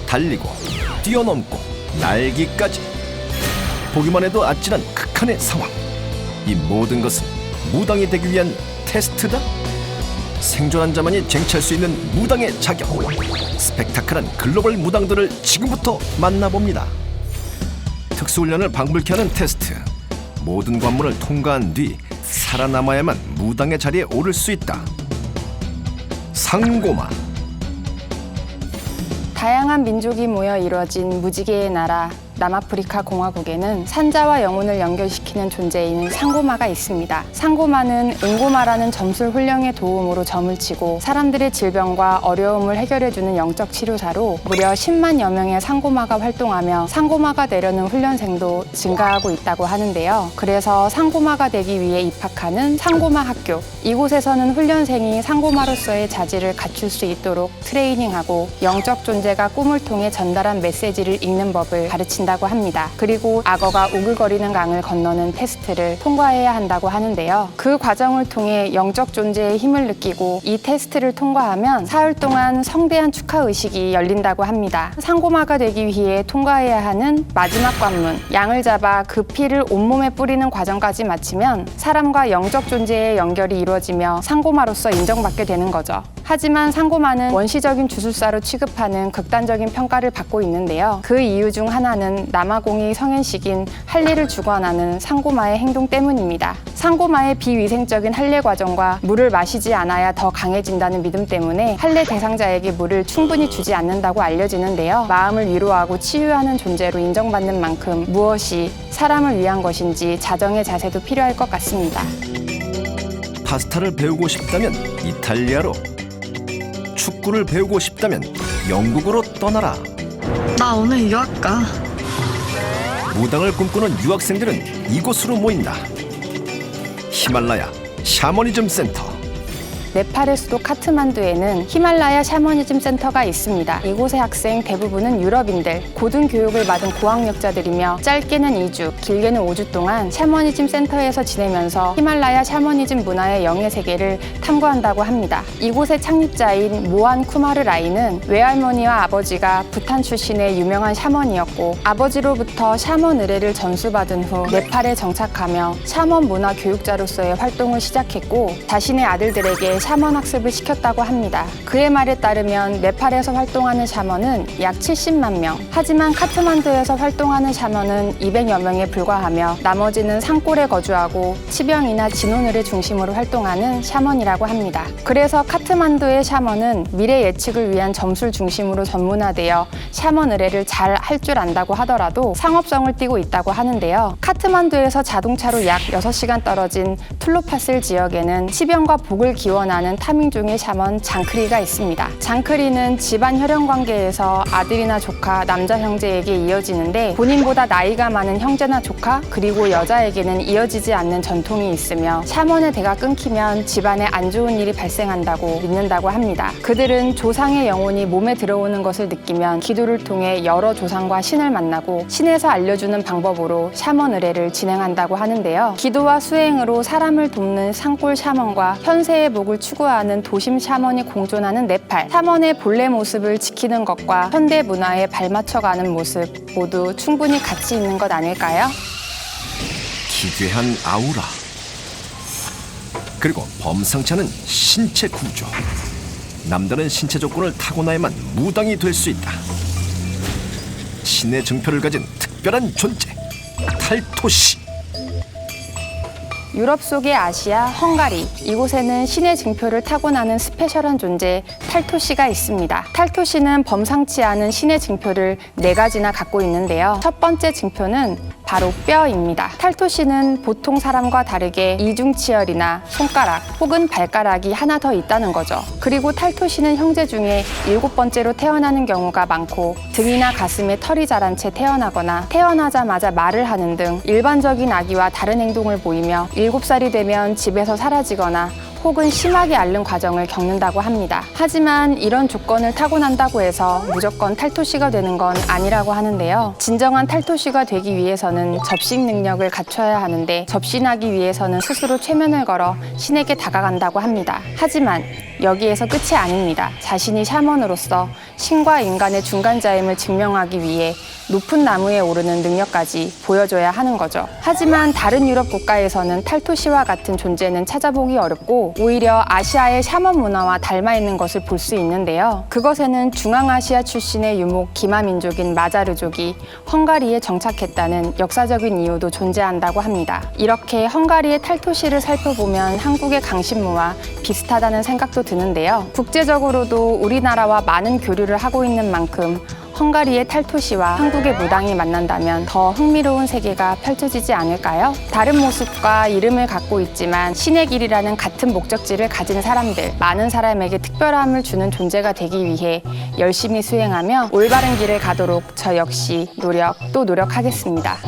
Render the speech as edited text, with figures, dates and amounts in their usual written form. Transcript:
달리고 뛰어넘고 날기까지 보기만 해도 아찔한 극한의 상황. 이 모든 것은 무당이 되기 위한 테스트다. 생존한 자만이 쟁취할 수 있는 무당의 자격. 스펙타클한 글로벌 무당들을 지금부터 만나봅니다. 특수훈련을 방불케 하는 테스트. 모든 관문을 통과한 뒤 살아남아야만 무당의 자리에 오를 수 있다. 상고마. 다양한 민족이 모여 이루어진 무지개의 나라 남아프리카 공화국에는 산자와 영혼을 연결시키는 존재인 상고마가 있습니다. 상고마는 응고마라는 점술 훈령의 도움으로 점을 치고 사람들의 질병과 어려움을 해결해주는 영적 치료사로 무려 10만여 명의 상고마가 활동하며 상고마가 되려는 훈련생도 증가하고 있다고 하는데요. 그래서 상고마가 되기 위해 입학하는 상고마 학교, 이곳에서는 훈련생이 상고마로서의 자질을 갖출 수 있도록 트레이닝하고 영적 존재가 꿈을 통해 전달한 메시지를 읽는 법을 가르친다고 합니다. 그리고 악어가 우글거리는 강을 건너는 테스트를 통과해야 한다고 하는데요. 그 과정을 통해 영적 존재의 힘을 느끼고 이 테스트를 통과하면 사흘 동안 성대한 축하 의식이 열린다고 합니다. 상고마가 되기 위해 통과해야 하는 마지막 관문, 양을 잡아 그 피를 온몸에 뿌리는 과정까지 마치면 사람과 영적 존재의 연결이 이루어지며 상고마로서 인정받게 되는 거죠. 하지만 상고마는 원시적인 주술사로 취급하는 극단적인 평가를 받고 있는데요. 그 이유 중 하나는 남아공이 성현식인 할례를 주관하는 상고마의 행동 때문입니다. 상고마의 비위생적인 할례 과정과 물을 마시지 않아야 더 강해진다는 믿음 때문에 할례 대상자에게 물을 충분히 주지 않는다고 알려지는데요. 마음을 위로하고 치유하는 존재로 인정받는 만큼 무엇이 사람을 위한 것인지 자정의 자세도 필요할 것 같습니다. 파스타를 배우고 싶다면 이탈리아로, 축구를 배우고 싶다면 영국으로 떠나라. 나 오늘 유학 가. 무당을 꿈꾸는 유학생들은 이곳으로 모인다. 히말라야 샤머니즘 센터. 네팔의 수도 카트만두에는 히말라야 샤머니즘 센터가 있습니다. 이곳의 학생 대부분은 유럽인들, 고등교육을 받은 고학력자들이며 짧게는 2주, 길게는 5주 동안 샤머니즘 센터에서 지내면서 히말라야 샤머니즘 문화의 영의 세계를 탐구한다고 합니다. 이곳의 창립자인 모한 쿠마르 라이는 외할머니와 아버지가 부탄 출신의 유명한 샤먼이었고 아버지로부터 샤먼 의례를 전수받은 후 네팔에 정착하며 샤먼 문화 교육자로서의 활동을 시작했고 자신의 아들들에게 샤먼 학습을 시켰다고 합니다. 그의 말에 따르면 네팔에서 활동하는 샤먼은 약 70만 명, 하지만 카트만두에서 활동하는 샤먼은 200여 명에 불과하며 나머지는 산골에 거주하고 치병이나 진혼을 중심으로 활동하는 샤먼이라고 합니다. 그래서 카트만두의 샤먼은 미래 예측을 위한 점술 중심으로 전문화되어 샤먼 의례를 잘 할 줄 안다고 하더라도 상업성을 띠고 있다고 하는데요. 카트만두에서 자동차로 약 6시간 떨어진 툴루파슬 지역에는 치병과 복을 기원하는 타민종의 샤먼 장크리가 있습니다. 장크리는 집안 혈연 관계에서 아들이나 조카, 남자 형제에게 이어지는데 본인보다 나이가 많은 형제나 조카 그리고 여자에게는 이어지지 않는 전통이 있으며 샤먼의 대가 끊기면 집안에 안 좋은 일이 발생한다고 믿는다고 합니다. 그들은 조상의 영혼이 몸에 들어오는 것을 느끼면 기도를 통해 여러 조상과 신을 만나고 신에서 알려주는 방법으로 샤먼 의례를 진행한다고 하는데요. 기도와 수행으로 사람을 돕는 산골 샤먼과 현세의 복을 추구하는 도심 샤먼이 공존하는 네팔. 샤먼의 본래 모습을 지키는 것과 현대 문화에 발맞춰가는 모습 모두 충분히 가치 있는 것 아닐까요? 기괴한 아우라. 그리고 범상치 않은 신체 구조. 남다른 신체 조건을 타고나야만 무당이 될 수 있다. 신의 증표를 가진 특별한 존재, 탈토시. 유럽 속의 아시아, 헝가리, 이곳에는 신의 증표를 타고나는 스페셜한 존재 탈토시가 있습니다. 탈토시는 범상치 않은 신의 증표를 4가지나 갖고 있는데요. 첫 번째 증표는 바로 뼈입니다. 탈토시는 보통 사람과 다르게 이중치열이나 손가락 혹은 발가락이 하나 더 있다는 거죠. 그리고 탈토시는 형제 중에 7번째로 태어나는 경우가 많고 등이나 가슴에 털이 자란 채 태어나거나 태어나자마자 말을 하는 등 일반적인 아기와 다른 행동을 보이며 7살이 되면 집에서 사라지거나 혹은 심하게 앓는 과정을 겪는다고 합니다. 하지만 이런 조건을 타고난다고 해서 무조건 탈토시가 되는 건 아니라고 하는데요. 진정한 탈토시가 되기 위해서는 접신 능력을 갖춰야 하는데 접신하기 위해서는 스스로 최면을 걸어 신에게 다가간다고 합니다. 하지만 여기에서 끝이 아닙니다. 자신이 샤먼으로서 신과 인간의 중간자임을 증명하기 위해 높은 나무에 오르는 능력까지 보여줘야 하는 거죠. 하지만 다른 유럽 국가에서는 탈토시와 같은 존재는 찾아보기 어렵고 오히려 아시아의 샤먼 문화와 닮아 있는 것을 볼 수 있는데요. 그것에는 중앙아시아 출신의 유목 기마민족인 마자르족이 헝가리에 정착했다는 역사적인 이유도 존재한다고 합니다. 이렇게 헝가리의 탈토시를 살펴보면 한국의 강신무와 비슷하다는 생각도 드는데요. 국제적으로도 우리나라와 많은 교류를 하고 있는 만큼 헝가리의 탈토시와 한국의 무당이 만난다면 더 흥미로운 세계가 펼쳐지지 않을까요? 다른 모습과 이름을 갖고 있지만 신의 길이라는 같은 목적지를 가진 사람들, 많은 사람에게 특별함을 주는 존재가 되기 위해 열심히 수행하며 올바른 길을 가도록 저 역시 노력하겠습니다.